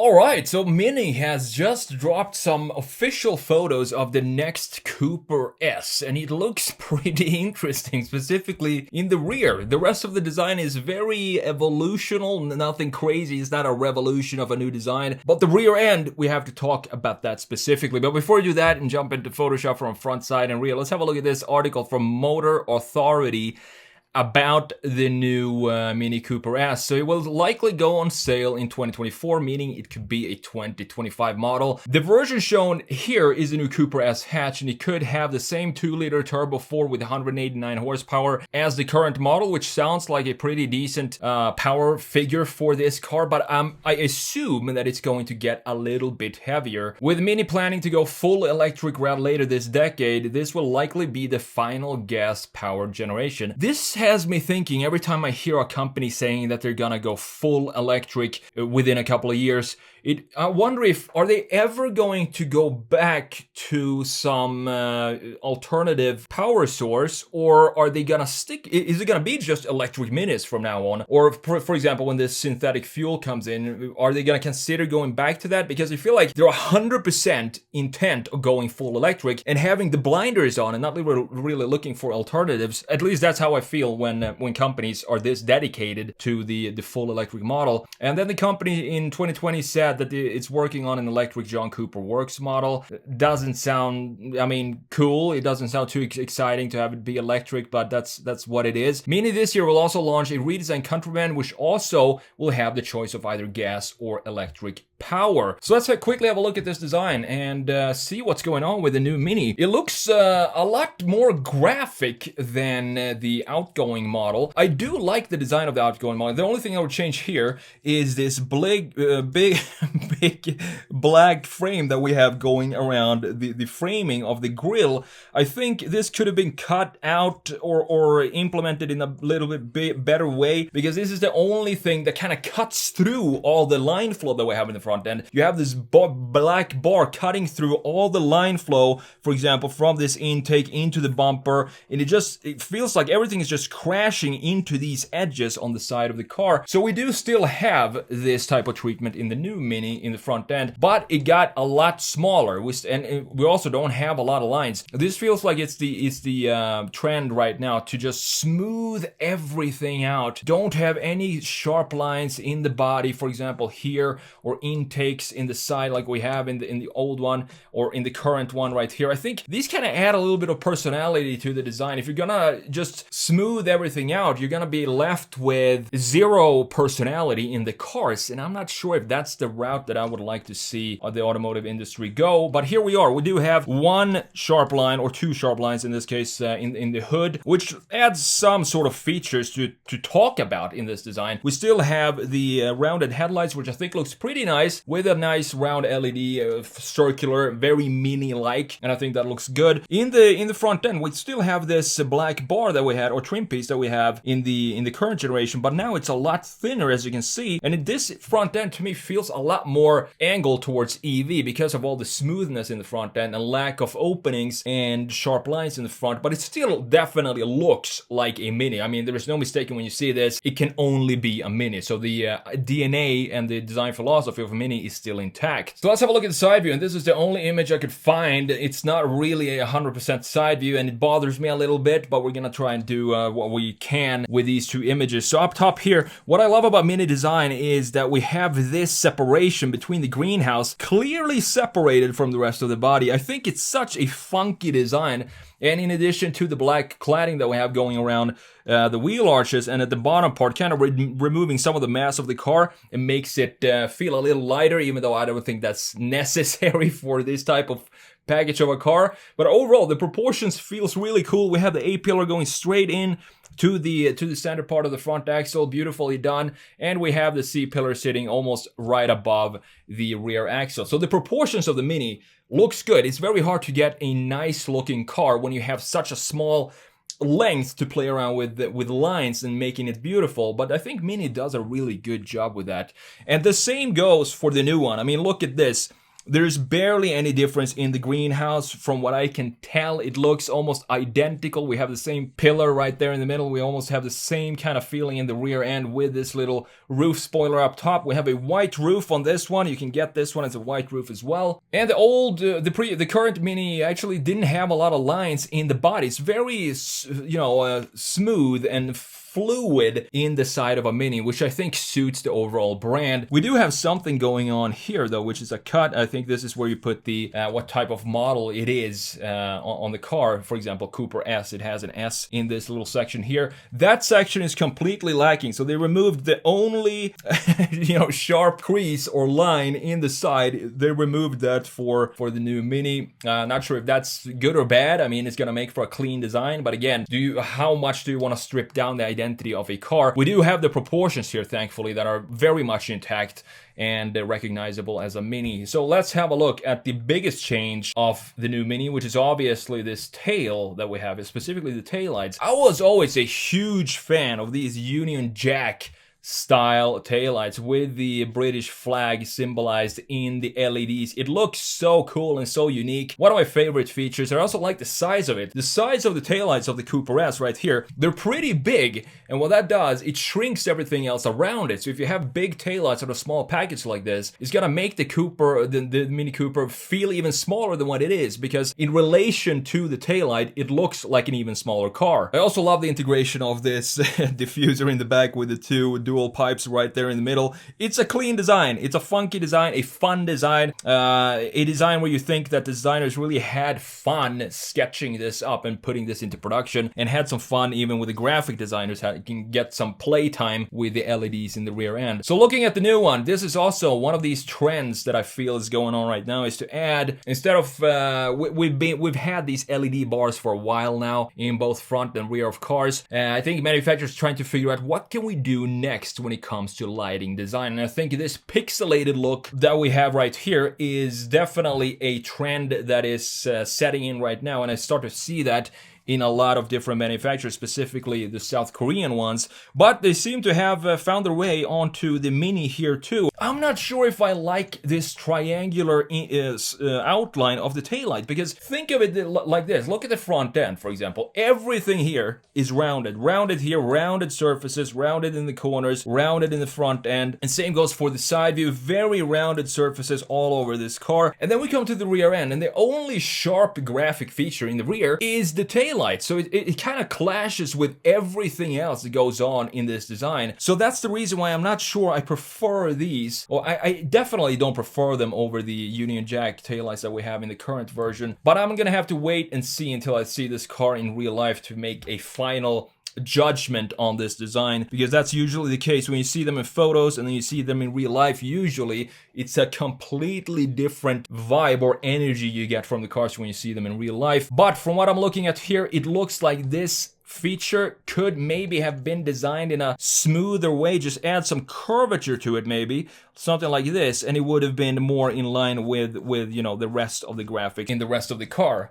Alright, so Mini has just dropped some official photos of the next Cooper S, and it looks pretty interesting, specifically in the rear. The rest of the design is very evolutional, nothing crazy, it's not a revolution of a new design, but the rear end, we have to talk about that specifically. But before we do that and jump into Photoshop from front, side, and rear, let's have a look at this article from Motor Authority about the new Mini Cooper S. So it will likely go on sale in 2024, meaning it could be a 2025 model. The version shown here is the new Cooper S hatch, and it could have the same 2-liter turbo 4 with 189 horsepower as the current model, which sounds like a pretty decent power figure for this car, but I assume that it's going to get a little bit heavier. With Mini planning to go full electric route later this decade, this will likely be the final gas-powered generation. This has me thinking every time I hear a company saying that they're gonna go full electric within a couple of years. I wonder if are they ever going to go back to some alternative power source, or are they gonna stick? Is it gonna be just electric minis from now on, or for example, when this synthetic fuel comes in, are they gonna consider going back to that? Because I feel like they're 100% intent of going full electric and having the blinders on and not really looking for alternatives. At least that's how I feel when companies are this dedicated to the full electric model. And then the company in 2020 said that it's working on an electric John Cooper Works model. Doesn't sound, I mean, cool. It doesn't sound too exciting to have it be electric, but that's what it is. Mini this year will also launch a redesigned Countryman, which also will have the choice of either gas or electric power. So let's quickly have a look at this design and see what's going on with the new Mini. It looks a lot more graphic than the outgoing model. I do like the design of the outgoing model. The only thing I would change here is this big black frame that we have going around the framing of the grille. I think this could have been cut out or implemented in a little bit better way, because this is the only thing that kind of cuts through all the line flow that we have in the front end. You have this black bar cutting through all the line flow, for example, from this intake into the bumper, and it feels like everything is just crashing into these edges on the side of the car. So we do still have this type of treatment in the new Mini in the front end, but it got a lot smaller, and we also don't have a lot of lines. This feels like it's the trend right now to just smooth everything out. Don't have any sharp lines in the body, for example, here, or intakes in the side like we have in the old one or in the current one right here. I think these kind of add a little bit of personality to the design. If you're gonna just smooth everything out, you're gonna be left with zero personality in the cars, and I'm not sure if that's the route that I would like to see the automotive industry go. But here we are. We do have one sharp line, or two sharp lines in this case, in the hood, which adds some sort of features to talk about in this design. We still have the rounded headlights, which I think looks pretty nice, with a nice round LED, circular, very Mini-like, and I think that looks good. In the front end, we still have this black bar that we had, or trim piece that we have in the current generation, but now it's a lot thinner, as you can see. And this front end to me feels a lot more angled towards EV because of all the smoothness in the front end and lack of openings and sharp lines in the front, but it still definitely looks like a Mini. I mean, there is no mistaking when you see this, it can only be a Mini. So the DNA and the design philosophy of a Mini is still intact. So let's have a look at the side view, and this is the only image I could find. It's not really a 100% side view, and it bothers me a little bit, but we're gonna try and do what we can with these two images. So up top here, what I love about Mini design is that we have this separation between the greenhouse, clearly separated from the rest of the body. I think it's such a funky design. And in addition to the black cladding that we have going around the wheel arches and at the bottom part, kind of removing some of the mass of the car, it makes it feel a little lighter, even though I don't think that's necessary for this type of package of a car. But overall, the proportions feels really cool. We have the A-pillar going straight in to the center part of the front axle, beautifully done, and we have the C-pillar sitting almost right above the rear axle. So the proportions of the Mini looks good. It's very hard to get a nice looking car when you have such a small length to play around with lines and making it beautiful, but I think Mini does a really good job with that. And the same goes for the new one. I mean, look at this. There's barely any difference in the greenhouse. From what I can tell, it looks almost identical. We have the same pillar right there in the middle. We almost have the same kind of feeling in the rear end with this little roof spoiler up top. We have a white roof on this one. You can get this one as a white roof as well. And the current Mini actually didn't have a lot of lines in the body. It's very, smooth and fluid in the side of a Mini, which I think suits the overall brand. We do have something going on here though, which is a cut. I think this is where you put the what type of model it is on the car. For example, Cooper S, it has an S in this little section here. That section is completely lacking, so they removed the only sharp crease or line in the side. They removed that for the new Mini. Not sure if that's good or bad. I mean, it's gonna make for a clean design, but again, how much do you want to strip down the identity of a car? We do have the proportions here, thankfully, that are very much intact and recognizable as a Mini. So let's have a look at the biggest change of the new Mini, which is obviously this tail that we have, specifically the taillights. I was always a huge fan of these Union Jack style taillights with the British flag symbolized in the LEDs. It looks so cool and so unique. One of my favorite features. I also like the size of it. The size of the taillights of the Cooper S right here, they're pretty big, and what that does, it shrinks everything else around it. So if you have big taillights on a small package like this, it's gonna make the Mini Cooper feel even smaller than what it is, because in relation to the taillight, it looks like an even smaller car. I also love the integration of this diffuser in the back with the two dual pipes right there in the middle. It's a clean design. It's a funky design, a fun design, a design where you think that the designers really had fun sketching this up and putting this into production, and had some fun even with the graphic designers, can get some playtime with the LEDs in the rear end. So looking at the new one, this is also one of these trends that I feel is going on right now, is to add, instead of we've had these LED bars for a while now in both front and rear of cars. I think manufacturers trying to figure out what can we do next when it comes to lighting design. And I think this pixelated look that we have right here is definitely a trend that is setting in right now, and I start to see that in a lot of different manufacturers, specifically the South Korean ones, but they seem to have found their way onto the Mini here too. I'm not sure if I like this triangular outline of the taillight, because think of it like this. Look at the front end, for example. Everything here is rounded. Rounded here, rounded surfaces, rounded in the corners, rounded in the front end, and same goes for the side view. Very rounded surfaces all over this car. And then we come to the rear end, and the only sharp graphic feature in the rear is the taillight. So it kind of clashes with everything else that goes on in this design. So that's the reason why I'm not sure I prefer these, or I definitely don't prefer them over the Union Jack taillights that we have in the current version. But I'm gonna have to wait and see until I see this car in real life to make a final judgment on this design, because that's usually the case when you see them in photos and then you see them in real life. Usually it's a completely different vibe or energy you get from the cars when you see them in real life. But from what I'm looking at here, it looks like this feature could maybe have been designed in a smoother way, just add some curvature to it, maybe something like this, and it would have been more in line with the rest of the graphic in the rest of the car.